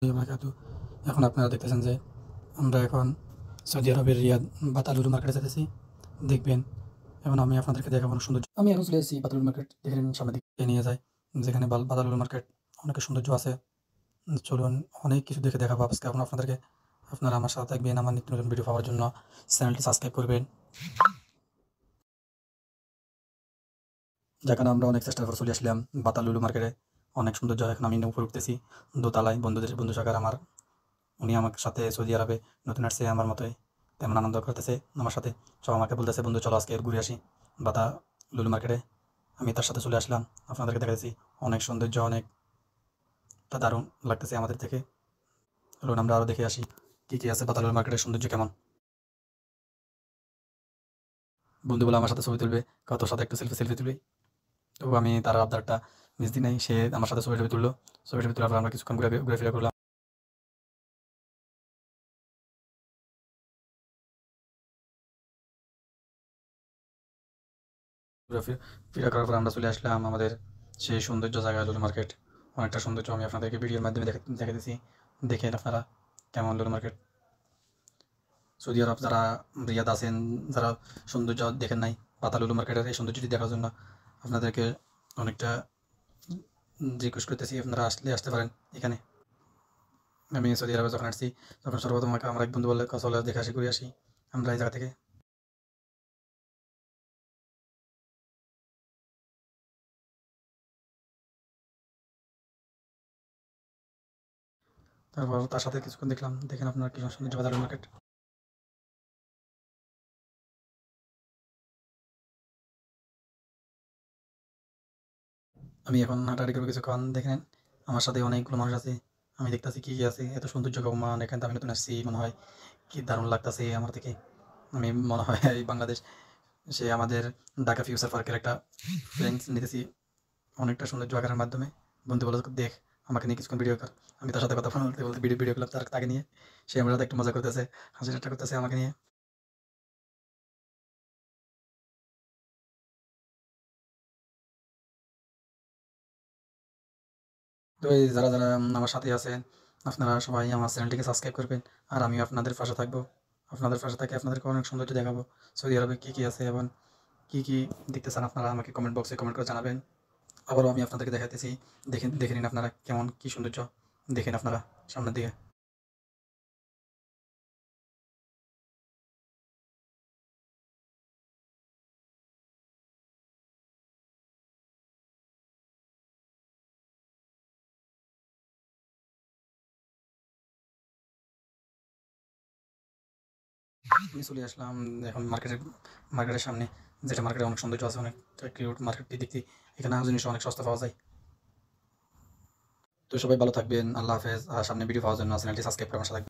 বারাকাতু। এখন আপনারা দেখতেছেন যে আমরা এখন সৌদি আরবের রিয়াদ বাতালুরু মার্কেটে যেতেছি। দেখবেন এবং আমি আপনাদেরকে দেখাবো অনেক সৌন্দর্য। আমি এখন চলে এসেছি বাতালুরু মার্কেট। দেখে নিন সামনের দিকে নিয়ে যায়, যেখানে বাতালুরু মার্কেট অনেক সৌন্দর্য আছে। চলুন অনেক কিছু দেখাবো আজকে আপনাদেরকে। আপনারা আমার সাথে থাকবেন, আমার নিত্য নতুন ভিডিও পাওয়ার জন্য চ্যানেলটি সাবস্ক্রাইব করবেন। যেখানে আমরা অনেক চেষ্টা করে চলে আসলাম বাতালুরু মার্কেটে। অনেক সৌন্দর্য। এখন আমি উপরে উঠতেছি দোতলায়। বন্ধু সাকার আমার, উনি আমার সাথে সৌদি আরবে নতুন আসছে আমার মতোই, তেমন আনন্দ করতেছে আমার সাথে। সব আমাকে বলতেছে, বন্ধু চলো আজকে ঘুরে আসি বাতা লুলু মার্কেটে। আমি তার সাথে চলে আসলাম, আপনাদেরকে দেখাচ্ছি। অনেক সৌন্দর্য, অনেকটা দারুণ লাগতেছে আমাদের থেকে। চলুন আমরা আরও দেখে আসি কী কী আছে বাতা লুলু মার্কেটের সৌন্দর্য কেমন। বন্ধু বলে আমার সাথে ছবি তুলবে, কত সাথে একটু সেলফি তুলবি। তবু আমি তার আবদারটা মিস দিই নাই। সে আমার সাথে ছবি তুললো। ছবি তোলার পর আমরা কিছুক্ষণ ঘুরে করলাম। ঘুরে করার পর আমরা চলে আসলাম আমাদের সেই সৌন্দর্য জায়গা লুলু মার্কেট। অনেকটা সৌন্দর্য আমি আপনাদেরকে ভিডিওর মাধ্যমে দেখে দিচ্ছি। দেখেন আপনারা কেমন লুলু মার্কেট। সৌদি আরব যারা রিয়াদ আছেন, যারা সৌন্দর্য দেখেন নাই পাতা লুলু মার্কেটের এই সৌন্দর্যটি দেখার জন্য, আপনাদেরকে অনেকটা রিকোয়েস্ট করতেছি, আপনারা আসতে পারেন এখানে। আমি সৌদি আরবে যখন আসছি, তখন সর্বপ্রথম আমাকে আমার এক বন্ধু বললে চলে দেখে আসি, ঘুরে আসি আমরা এই জায়গা থেকে। তারপর তার সাথে কিছুক্ষণ দেখলাম। দেখেন আপনারা কি সৌন্দর্য বাজার মার্কেট। আমি এখন হাঁটাহাঁটি করবো কিছুক্ষণ। দেখেন আমার সাথে অনেকগুলো মানুষ আছে। আমি দেখতেছি কি কি আছে, এত সৌন্দর্য ভগবান। এখানে তো আমি নতুন আসছি, মনে হয় কি দারুণ লাগতেছে আমার থেকে। আমি মনে হয় এই বাংলাদেশ, সে আমাদের ঢাকা ফিউচার পার্কের একটা ফ্রেন্ডস নিতেছি অনেকটা সৌন্দর্য আকারের মাধ্যমে। বন্ধু বলে, দেখ আমাকে নিয়ে কিছুক্ষণ ভিডিও কর। আমি তার সাথে কথা বলতে ভিডিও করলাম তাকে নিয়ে। সে আমার সাথে একটু মজা করতেছে, হাসি ঠাট্টা করতেছে আমাকে নিয়ে। তো এই যারা আমার সাথে আছেন, আপনারা সবাই আমার চ্যানেলটিকে সাবস্ক্রাইব করবেন। আর আমিও আপনাদের পাশে থাকবো। আপনাদের পাশে থেকে আপনাদেরকে অনেক সৌন্দর্য দেখাবো। সৌদি আরবে কী কী আছে এবং কী কী দেখতে চান আপনারা আমাকে কমেন্ট বক্সে কমেন্ট করে জানাবেন। আবারও আমি আপনাদেরকে দেখাতেছি। দেখে নিন আপনারা কেমন কী সৌন্দর্য। দেখেন আপনারা সামনের দিকে। আমি চলে আসলাম এখন মার্কেটের সামনে, যেটা মার্কেটে অনেক সৌন্দর্য আছে, অনেক কিউট মার্কেটটি দেখতে। এখানে জিনিস অনেক সস্তা পাওয়া যায়। তো সবাই ভালো থাকবেন, আল্লাহ হাফেজ। আর সামনে ভিডিও পাওয়ার জন্য চ্যানেলটি সাবস্ক্রাইব করে আমার সাথে থাকবেন।